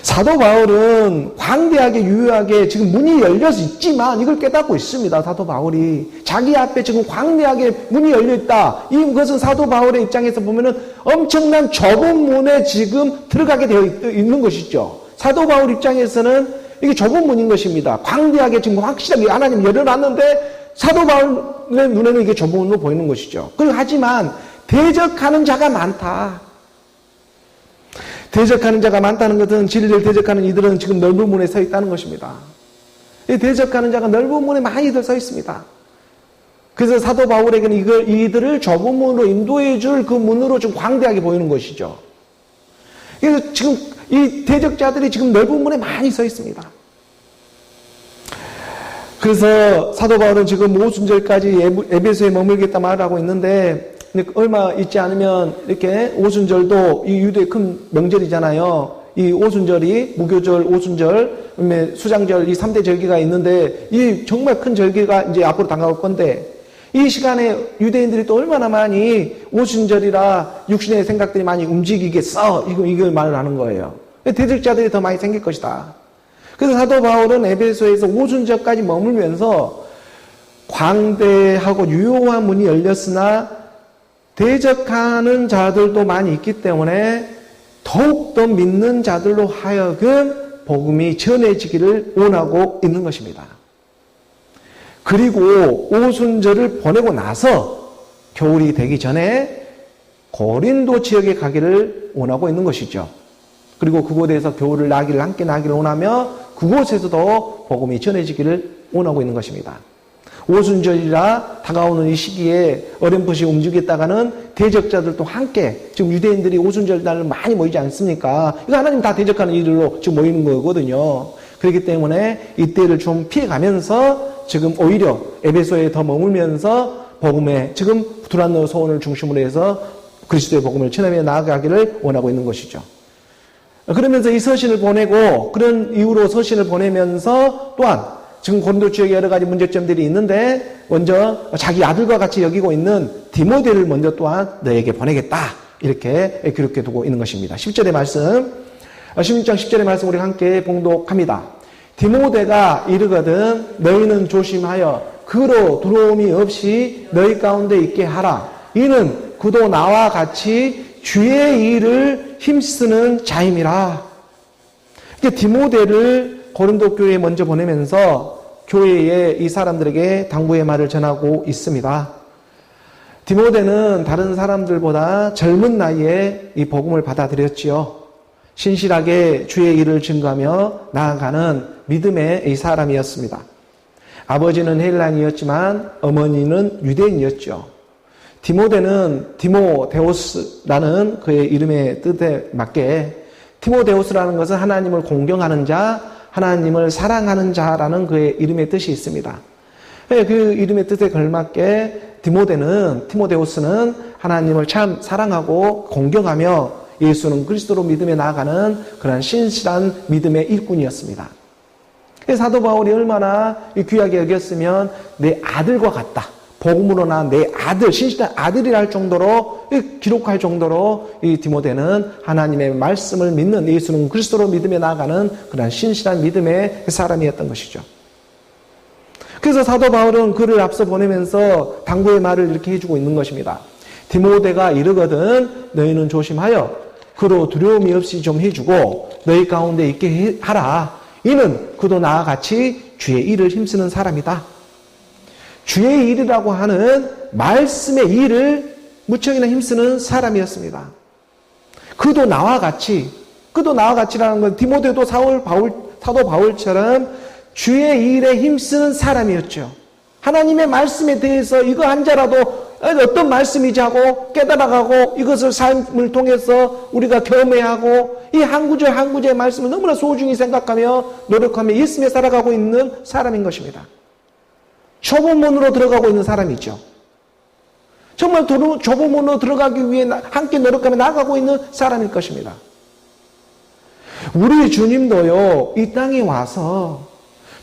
사도 바울은 광대하게 유효하게 지금 문이 열려서 있지만 이걸 깨닫고 있습니다. 사도 바울이 자기 앞에 지금 광대하게 문이 열려 있다. 이것은 사도 바울의 입장에서 보면은 엄청난 좁은 문에 지금 들어가게 되어 있는 것이죠. 사도 바울 입장에서는 이게 좁은 문인 것입니다. 광대하게 지금 확실하게 하나님 열어놨는데 사도 바울의 눈에는 이게 좁은 문으로 보이는 것이죠. 하지만 대적하는 자가 많다. 대적하는 자가 많다는 것은 진리를 대적하는 이들은 지금 넓은 문에 서 있다는 것입니다. 이 대적하는 자가 넓은 문에 많이들 서 있습니다. 그래서 사도 바울에게는 이들을 좁은 문으로 인도해 줄 그 문으로 좀 광대하게 보이는 것이죠. 그래서 지금 이 대적자들이 지금 넓은 문에 많이 서 있습니다. 그래서 사도 바울은 지금 오순절까지 에베소에 머물겠다 말하고 있는데, 얼마 있지 않으면 이렇게 오순절도 이 유대의 큰 명절이잖아요. 이 오순절이 무교절, 오순절, 수장절 이 3대 절기가 있는데 이 정말 큰 절기가 이제 앞으로 다가올 건데, 이 시간에 유대인들이 또 얼마나 많이 오순절이라 육신의 생각들이 많이 움직이겠어, 이걸 말을 하는 거예요. 대적자들이 더 많이 생길 것이다. 그래서 사도 바울은 에베소에서 오순절까지 머물면서 광대하고 유효한 문이 열렸으나 대적하는 자들도 많이 있기 때문에 더욱더 믿는 자들로 하여금 복음이 전해지기를 원하고 있는 것입니다. 그리고 오순절을 보내고 나서 겨울이 되기 전에 고린도 지역에 가기를 원하고 있는 것이죠. 그리고 그곳에서 겨울을 함께 나기를 원하며 그곳에서도 복음이 전해지기를 원하고 있는 것입니다. 오순절이라 다가오는 이 시기에 어렴풋이 움직였다가는 대적자들도 함께, 지금 유대인들이 오순절 날을 많이 모이지 않습니까? 이거 하나님 다 대적하는 일로 지금 모이는 거거든요. 그렇기 때문에 이때를 좀 피해가면서 지금 오히려 에베소에 더 머물면서 복음에 지금 두란노 소원을 중심으로 해서 그리스도의 복음을 전하며 나아가기를 원하고 있는 것이죠. 그러면서 이 서신을 보내고 그런 이유로 서신을 보내면서 또한 지금 고린도 지역에 여러 가지 문제점들이 있는데 먼저 자기 아들과 같이 여기고 있는 디모데를 먼저 또한 너에게 보내겠다. 이렇게 기록해 두고 있는 것입니다. 10절의 말씀, 16장 10절의 말씀 우리 함께 봉독합니다. 디모데가 이르거든 너희는 조심하여 그로 두려움이 없이 너희 가운데 있게 하라. 이는 그도 나와 같이 주의 일을 힘쓰는 자임이라. 디모데를 고린도 교회에 먼저 보내면서 교회에 이 사람들에게 당부의 말을 전하고 있습니다. 디모데는 다른 사람들보다 젊은 나이에 이 복음을 받아들였지요. 신실하게 주의 일을 증거하며 나아가는 믿음의 이 사람이었습니다. 아버지는 헬라인이었지만 어머니는 유대인이었죠. 디모데는 디모데오스라는 그의 이름의 뜻에 맞게 디모데오스라는 것은 하나님을 공경하는 자, 하나님을 사랑하는 자라는 그의 이름의 뜻이 있습니다. 그 이름의 뜻에 걸맞게 디모데오스는 하나님을 참 사랑하고 공경하며 예수는 그리스도로 믿음에 나아가는 그런 신실한 믿음의 일꾼이었습니다. 사도 바울이 얼마나 귀하게 여겼으면 내 아들과 같다. 복음으로 난 내 아들, 신실한 아들이라 할 정도로 기록할 정도로 이 디모데는 하나님의 말씀을 믿는 예수는 그리스도로 믿음에 나아가는 그런 신실한 믿음의 사람이었던 것이죠. 그래서 사도 바울은 그를 앞서 보내면서 당부의 말을 이렇게 해주고 있는 것입니다. 디모데가 이르거든 너희는 조심하여 그로 두려움이 없이 좀 해주고 너희 가운데 있게 하라. 이는 그도 나와 같이 주의 일을 힘쓰는 사람이다. 주의 일이라고 하는 말씀의 일을 무척이나 힘쓰는 사람이었습니다. 그도 나와 같이라는 건 디모데도 사도 바울처럼 주의 일에 힘쓰는 사람이었죠. 하나님의 말씀에 대해서 이거 한 자라도 어떤 말씀이지 하고 깨달아가고 이것을 삶을 통해서 우리가 경험해하고 이 한 구절 한 구절의 말씀을 너무나 소중히 생각하며 노력하며 예수님에 살아가고 있는 사람인 것입니다. 좁은 문으로 들어가고 있는 사람이죠. 정말 좁은 문으로 들어가기 위해 함께 노력하며 나아가고 있는 사람일 것입니다. 우리 주님도요, 이 땅에 와서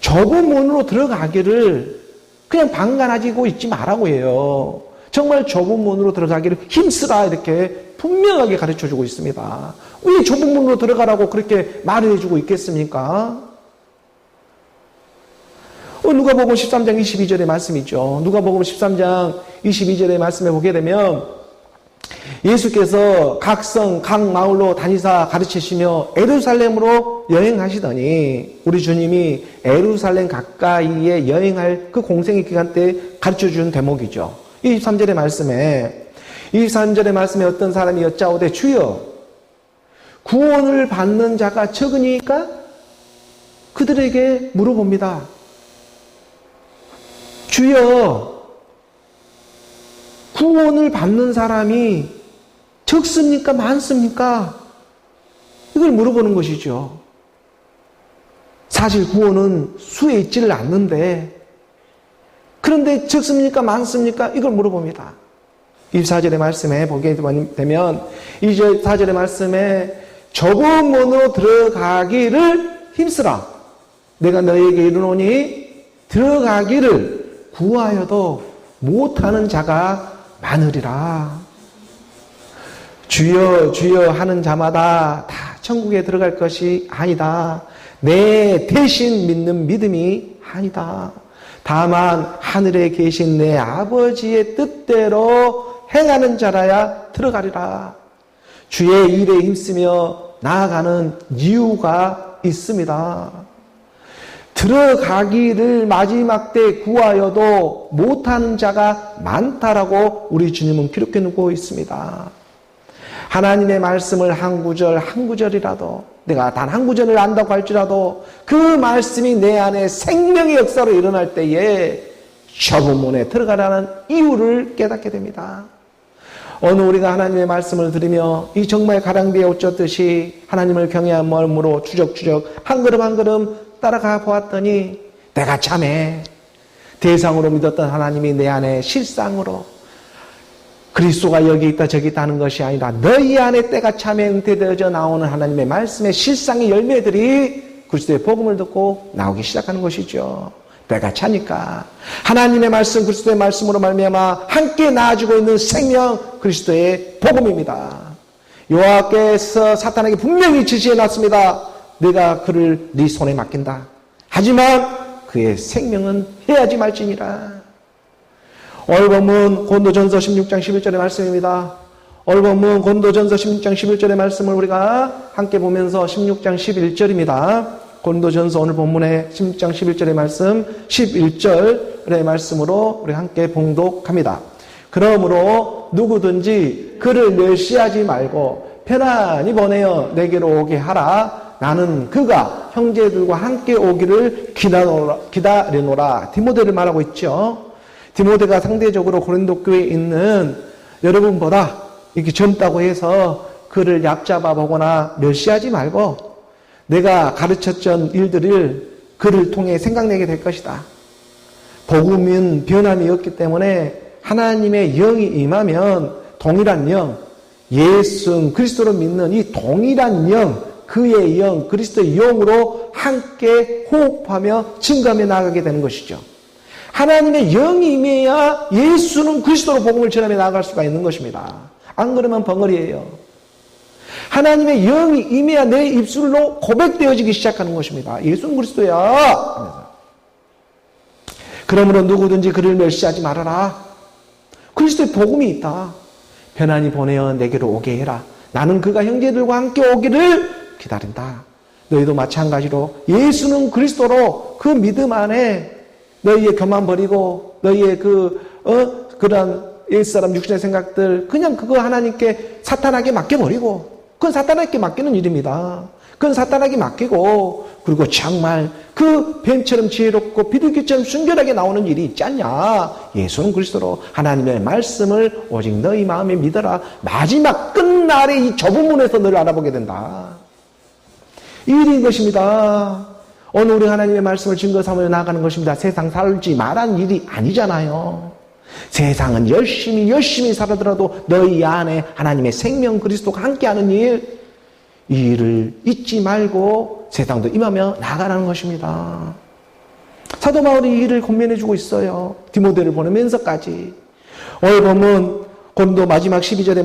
좁은 문으로 들어가기를 그냥 방관하지고 있지 말라고 해요. 정말 좁은 문으로 들어가기를 힘쓰라 이렇게 분명하게 가르쳐주고 있습니다. 왜 좁은 문으로 들어가라고 그렇게 말을 해주고 있겠습니까? 누가복음 13장 22절의 말씀이죠. 누가복음 13장 22절의 말씀에 보게 되면 예수께서 각 성, 각 마을로 다니사 가르치시며 에루살렘으로 여행하시더니 우리 주님이 에루살렘 가까이에 여행할 그 공생의 기간 때 가르쳐준 대목이죠. 23절의 말씀에 어떤 사람이 여짜오되 주여 구원을 받는 자가 적으니까 그들에게 물어봅니다. 주여 구원을 받는 사람이 적습니까? 많습니까? 이걸 물어보는 것이죠. 사실 구원은 수에 있지를 않는데 그런데 적습니까? 많습니까? 이걸 물어봅니다. 24절의 말씀에 보게 되면 24절의 말씀에 좁은 문으로 들어가기를 힘쓰라. 내가 너희에게 이르노니 들어가기를 구하여도 못하는 자가 많으리라. 주여 주여 하는 자마다 다 천국에 들어갈 것이 아니다. 내 대신 믿는 믿음이 아니다. 다만 하늘에 계신 내 아버지의 뜻대로 행하는 자라야 들어가리라. 주의 일에 힘쓰며 나아가는 이유가 있습니다. 들어가기를 마지막 때 구하여도 못하는 자가 많다라고 우리 주님은 기록해 놓고 있습니다. 하나님의 말씀을 한 구절 한 구절이라도 내가 단 한 구절을 안다고 할지라도 그 말씀이 내 안에 생명의 역사로 일어날 때에 저부문에 들어가라는 이유를 깨닫게 됩니다. 오늘 우리가 하나님의 말씀을 들으며 이 정말 가랑비에 옷 젖듯이 하나님을 경외한 마음으로 추적추적 한 걸음 한 걸음 따라가 보았더니 내가 참에 대상으로 믿었던 하나님이 내 안에 실상으로 그리스도가 여기 있다 저기 있다는 것이 아니라 너희 안에 때가 참에 응태되어져 나오는 하나님의 말씀의 실상의 열매들이 그리스도의 복음을 듣고 나오기 시작하는 것이죠. 때가 차니까 하나님의 말씀 그리스도의 말씀으로 말미암아 함께 나아지고 있는 생명 그리스도의 복음입니다. 여호와께서 사탄에게 분명히 지시해놨습니다. 내가 그를 네 손에 맡긴다. 하지만 그의 생명은 해야지 말지니라. 오늘 본문 고린도전서 16장 11절의 말씀입니다. 오늘 본문 고린도전서 16장 11절의 말씀을 우리가 함께 보면서 16장 11절입니다. 고린도전서 오늘 본문의 16장 11절의 말씀 11절의 말씀으로 우리 함께 봉독합니다. 그러므로 누구든지 그를 멸시하지 말고 편안히 보내어 내게로 오게 하라. 나는 그가 형제들과 함께 오기를 기다리노라. 디모데를 말하고 있죠. 디모데가 상대적으로 고린도 교회에 있는 여러분보다 이렇게 젊다고 해서 그를 얕잡아 보거나 멸시하지 말고 내가 가르쳤던 일들을 그를 통해 생각내게 될 것이다. 복음은 변함이 없기 때문에 하나님의 영이 임하면 동일한 영, 예수 그리스도를 믿는 이 동일한 영, 그의 영, 그리스도의 영으로 함께 호흡하며 증거하며 나아가게 되는 것이죠. 하나님의 영이 임해야 예수는 그리스도로 복음을 전하며 나아갈 수가 있는 것입니다. 안 그러면 벙어리예요. 하나님의 영이 임해야 내 입술로 고백되어지기 시작하는 것입니다. 예수는 그리스도야. 그러므로 누구든지 그를 멸시하지 말아라. 그리스도의 복음이 있다. 편안히 보내어 내게로 오게 해라. 나는 그가 형제들과 함께 오기를 기다린다. 너희도 마찬가지로 예수는 그리스도로 그 믿음 안에 너희의 교만 버리고 너희의 그런 옛사람 육신의 생각들 그냥 그거 하나님께 사탄에게 맡겨버리고 그건 사탄에게 맡기는 일입니다. 그건 사탄에게 맡기고 그리고 정말 그 뱀처럼 지혜롭고 비둘기처럼 순결하게 나오는 일이 있지 않냐. 예수는 그리스도로 하나님의 말씀을 오직 너희 마음에 믿어라. 마지막 끝날에 이 좁은 문에서 너를 알아보게 된다. 이 일인 것입니다. 오늘 우리 하나님의 말씀을 증거 삼으며 나아가는 것입니다. 세상 살지 말한 일이 아니잖아요. 세상은 열심히 살아더라도 너희 안에 하나님의 생명 그리스도가 함께하는 일, 이 일을 잊지 말고 세상도 임하며 나아가라는 것입니다. 사도 바울이 이 일을 권면해주고 있어요. 디모데를 보내면서까지. 오늘 보면 고린도 마지막 12절의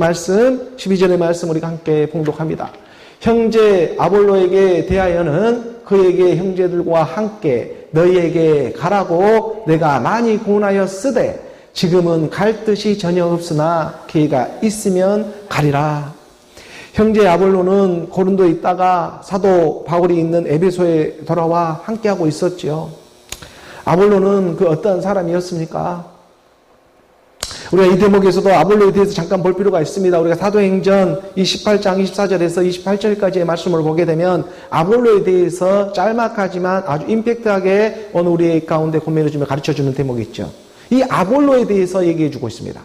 말씀 우리가 함께 봉독합니다. 형제 아볼로에게 대하여는 그에게 형제들과 함께 너희에게 가라고 내가 많이 고운하여 쓰되 지금은 갈 뜻이 전혀 없으나 기회가 있으면 가리라. 형제 아볼로는 고린도에 있다가 사도 바울이 있는 에베소에 돌아와 함께하고 있었죠. 아볼로는 그 어떤 사람이었습니까? 우리가 이 대목에서도 아볼로에 대해서 잠깐 볼 필요가 있습니다. 우리가 사도행전 28장 24절에서 28절까지의 말씀을 보게 되면 아볼로에 대해서 짤막하지만 아주 임팩트하게 오늘 우리 가운데 권면해주며 가르쳐주는 대목이 있죠. 이 아볼로에 대해서 얘기해주고 있습니다.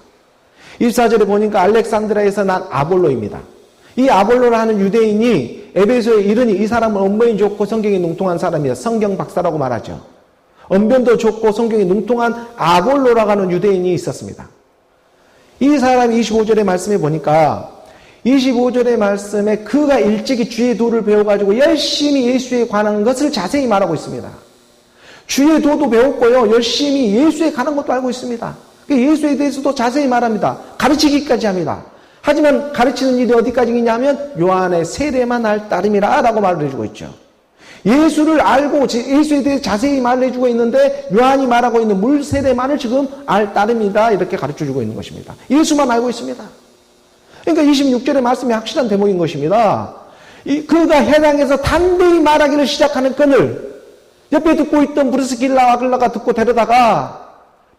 24절에 보니까 알렉산드라에서 난 아볼로입니다. 이 아볼로를 하는 유대인이 에베소에 이르니 이 사람은 언변이 좋고 성경이 능통한 사람이다. 성경 박사라고 말하죠. 언변도 좋고 성경이 능통한 아볼로라고 하는 유대인이 있었습니다. 이 사람이 25절의 말씀에 보니까 25절의 말씀에 그가 일찍이 주의 도를 배워가지고 열심히 예수에 관한 것을 자세히 말하고 있습니다. 주의 도도 배웠고요. 열심히 예수에 관한 것도 알고 있습니다. 예수에 대해서도 자세히 말합니다. 가르치기까지 합니다. 하지만 가르치는 일이 어디까지 있냐면 요한의 세례만 할 따름이라 라고 말을 해주고 있죠. 예수를 알고 예수에 대해 자세히 말을 해주고 있는데 요한이 말하고 있는 물 세례만을 지금 알 따름이다 이렇게 가르쳐주고 있는 것입니다. 예수만 알고 있습니다. 그러니까 26절의 말씀이 확실한 대목인 것입니다. 그가 해당해서 단대히 말하기를 시작하는 끈을 옆에 듣고 있던 브리스길라 아글라가 듣고 데려다가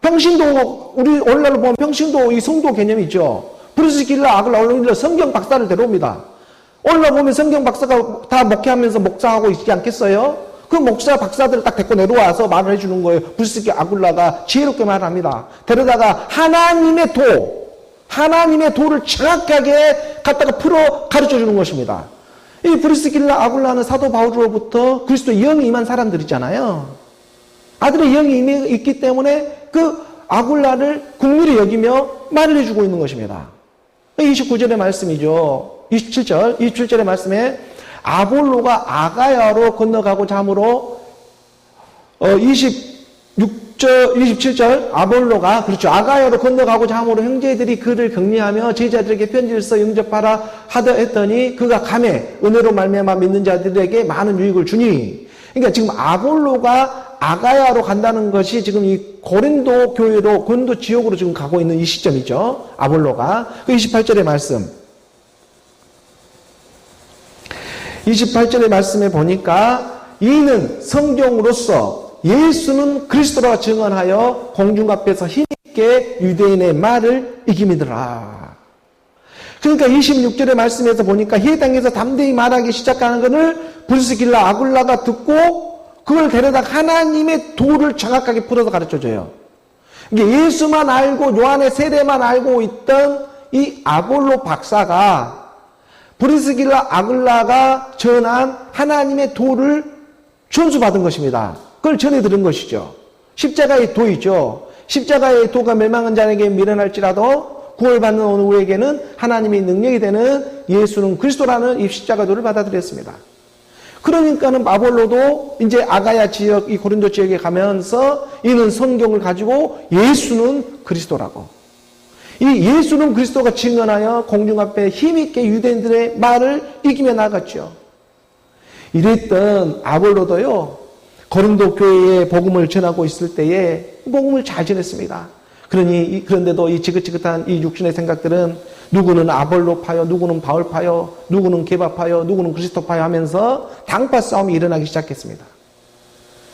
평신도, 우리 오늘날로 보면 평신도 이 성도 개념이 있죠. 브리스길라 아글라 오늘날 성경 박사를 데려옵니다. 오늘날 보면 성경 박사가 다 목회하면서 목사하고 있지 않겠어요? 그 목사 박사들을 딱 데리고 내려와서 말을 해주는 거예요. 브리스길라 아글라가 지혜롭게 말합니다. 데려다가 하나님의 도를 정확하게 갖다가 풀어 가르쳐 주는 것입니다. 이 브리스길라 아굴라는 사도 바울로부터 그리스도의 영이 임한 사람들이잖아요. 아들의 영이 있기 때문에 그 아굴라를 긍휼히 여기며 말을 해주고 있는 것입니다. 29절의 말씀이죠. 27절의 말씀에 아볼로가 아가야로 건너가고자 함으로 27절 아볼로가 그렇죠. 아가야로 건너가고자 함으로 형제들이 그를 격려하며 제자들에게 편지를 써 영접하라 하다 했더니 그가 감에 은혜로 말미암아 믿는 자들에게 많은 유익을 주니. 그러니까 지금 아볼로가 아가야로 간다는 것이 지금 이 고린도 교회로 고린도 지역으로 지금 가고 있는 이 시점이죠. 아볼로가. 그 28절의 말씀. 28절의 말씀에 보니까 이는 성경으로서 예수는 그리스도라 증언하여 공중 앞에서 힘있게 유대인의 말을 이김이더라. 그러니까 26절의 말씀에서 보니까 해당에서 담대히 말하기 시작하는 것을 브리스길라 아굴라가 듣고 그걸 데려다 하나님의 도를 정확하게 풀어서 가르쳐줘요. 이게 예수만 알고 요한의 세례만 알고 있던 이 아볼로 박사가 브리스길라 아굴라가 전한 하나님의 도를 전수받은 것입니다. 그걸 전해 들은 것이죠. 십자가의 도이죠. 십자가의 도가 멸망한 자에게 미련할지라도 구원받는 오늘 우리에게는 하나님의 능력이 되는 예수는 그리스도라는 이 십자가 도를 받아들였습니다. 그러니까는 아볼로도 이제 아가야 지역, 이 고린도 지역에 가면서 이는 성경을 가지고 예수는 그리스도라고. 이 예수는 그리스도가 증언하여 공중 앞에 힘있게 유대인들의 말을 이기며 나갔죠. 이랬던 아볼로도요, 고린도 교회에 복음을 전하고 있을 때에 복음을 잘 전했습니다. 그런데도 이 지긋지긋한 이 육신의 생각들은 누구는 아볼로파요, 누구는 바울파요, 누구는 게바파요, 누구는 그리스도파요 하면서 당파 싸움이 일어나기 시작했습니다.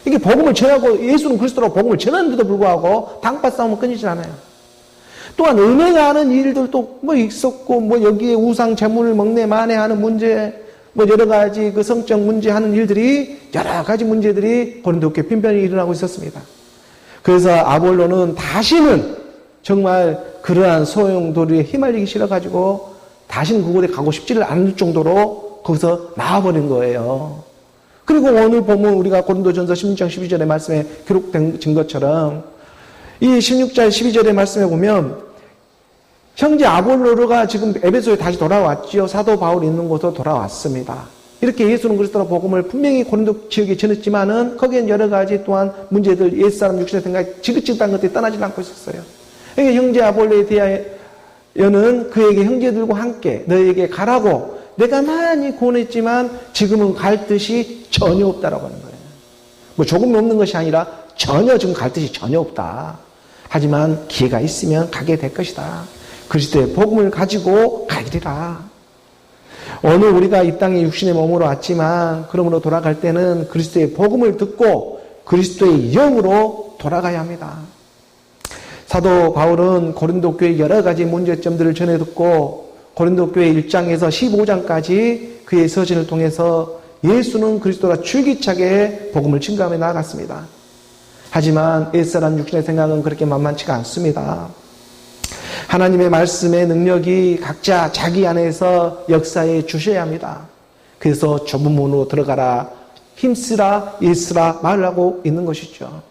이게 복음을 전하고 예수는 그리스도라고 복음을 전하는데도 불구하고 당파 싸움은 끊이질 않아요. 또한 은혜가 하는 일들도 뭐 있었고, 뭐 여기에 우상 재물을 먹네 마네 하는 문제, 뭐 여러 가지 그 성적 문제 하는 일들이 여러 가지 문제들이 고린도 교회에 빈번히 일어나고 있었습니다. 그래서 아볼로는 다시는 정말 그러한 소용돌이에 휘말리기 싫어가지고 다시는 그곳에 가고 싶지를 않을 정도로 거기서 나와버린 거예요. 그리고 오늘 보면 우리가 고린도전서 16장 12절의 말씀에 기록된 것처럼 이 16절 12절의 말씀에 보면 형제 아볼로가 지금 에베소에 다시 돌아왔지요. 사도 바울이 있는 곳으로 돌아왔습니다. 이렇게 예수는 그리스도로 복음을 분명히 고린도 지역에 전했지만은 거기엔 여러 가지 또한 문제들, 옛사람 육신의 생각, 지긋지긋한 것들이 떠나지 않고 있었어요. 그러니까 형제 아볼로에 대하여는 그에게 형제들과 함께 너에게 가라고 내가 많이 권했지만 지금은 갈 뜻이 전혀 없다라고 하는 거예요. 뭐 조금 없는 것이 아니라 전혀 지금 갈 뜻이 전혀 없다. 하지만 기회가 있으면 가게 될 것이다. 그리스도의 복음을 가지고 가리라. 오늘 우리가 이 땅에 육신의 몸으로 왔지만 그러므로 돌아갈 때는 그리스도의 복음을 듣고 그리스도의 영으로 돌아가야 합니다. 사도 바울은 고린도 교회 여러 가지 문제점들을 전해 듣고 고린도 교회 1장에서 15장까지 그의 서신을 통해서 예수는 그리스도라 줄기차게 복음을 증거하며 나아갔습니다. 하지만 옛사람 육신의 생각은 그렇게 만만치가 않습니다. 하나님의 말씀의 능력이 각자 자기 안에서 역사해 주셔야 합니다. 그래서 좁은 문으로 들어가라, 힘쓰라, 일쓰라 말을 하고 있는 것이죠.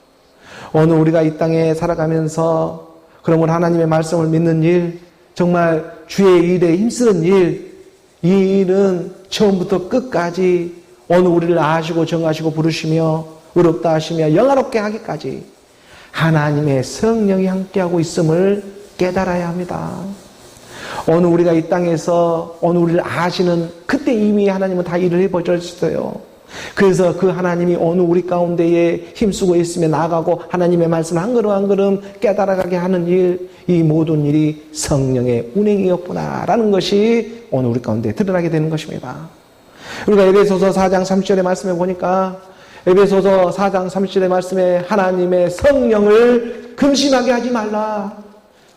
오늘 우리가 이 땅에 살아가면서 그러므로 하나님의 말씀을 믿는 일, 정말 주의 일에 힘쓰는 일, 이 일은 처음부터 끝까지 오늘 우리를 아시고 정하시고 부르시며 의롭다 하시며 영화롭게 하기까지 하나님의 성령이 함께하고 있음을 깨달아야 합니다. 오늘 우리가 이 땅에서 오늘 우리를 아시는 그때 이미 하나님은 다 일을 해보셨어요. 그래서 그 하나님이 오늘 우리 가운데에 힘쓰고 있으며 나아가고 하나님의 말씀을 한 걸음 한 걸음 깨달아가게 하는 일, 이 모든 일이 성령의 운행이었구나라는 것이 오늘 우리 가운데 드러나게 되는 것입니다. 우리가 에베소서 4장 30절의 말씀에 보니까 에베소서 4장 30절의 말씀에 하나님의 성령을 근심하게 하지 말라.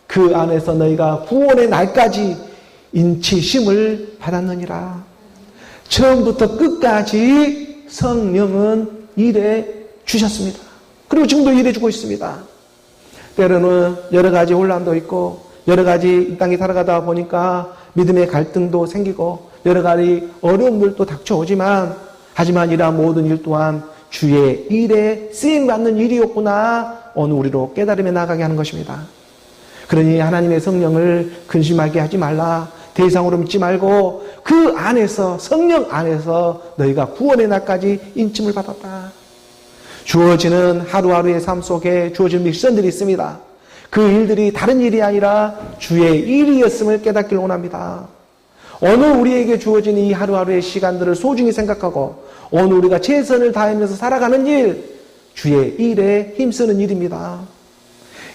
그 안에서 너희가 구원의 날까지 인치심을 받았느니라. 처음부터 끝까지 성령은 일해 주셨습니다. 그리고 지금도 일해 주고 있습니다. 때로는 여러 가지 혼란도 있고 여러 가지 이 땅에 살아가다 보니까 믿음의 갈등도 생기고 여러 가지 어려움들도 닥쳐오지만 하지만 이러한 모든 일 또한 주의 일에 쓰임받는 일이었구나 오늘 우리로 깨달음에 나가게 하는 것입니다. 그러니 하나님의 성령을 근심하게 하지 말라. 대상으로 믿지 말고 그 안에서 성령 안에서 너희가 구원의 날까지 인침을 받았다. 주어지는 하루하루의 삶 속에 주어진 미션들이 있습니다. 그 일들이 다른 일이 아니라 주의 일이었음을 깨닫기를 원합니다. 오늘 우리에게 주어진 이 하루하루의 시간들을 소중히 생각하고 오늘 우리가 최선을 다하면서 살아가는 일, 주의 일에 힘쓰는 일입니다.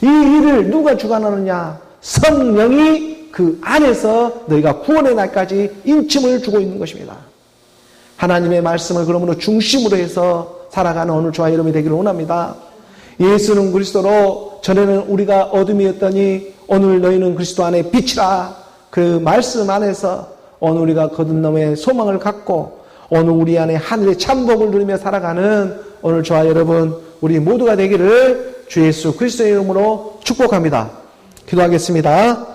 이 일을 누가 주관하느냐? 성령이 그 안에서 너희가 구원의 날까지 인침을 주고 있는 것입니다. 하나님의 말씀을 그러므로 중심으로 해서 살아가는 오늘 저와 여러분이 되기를 원합니다. 예수는 그리스도로 전에는 우리가 어둠이었더니 오늘 너희는 그리스도 안에 빛이라. 그 말씀 안에서 오늘 우리가 거듭남의 소망을 갖고 오늘 우리 안에 하늘의 참복을 누리며 살아가는 오늘 저와 여러분 우리 모두가 되기를 주 예수 그리스도의 이름으로 축복합니다. 기도하겠습니다.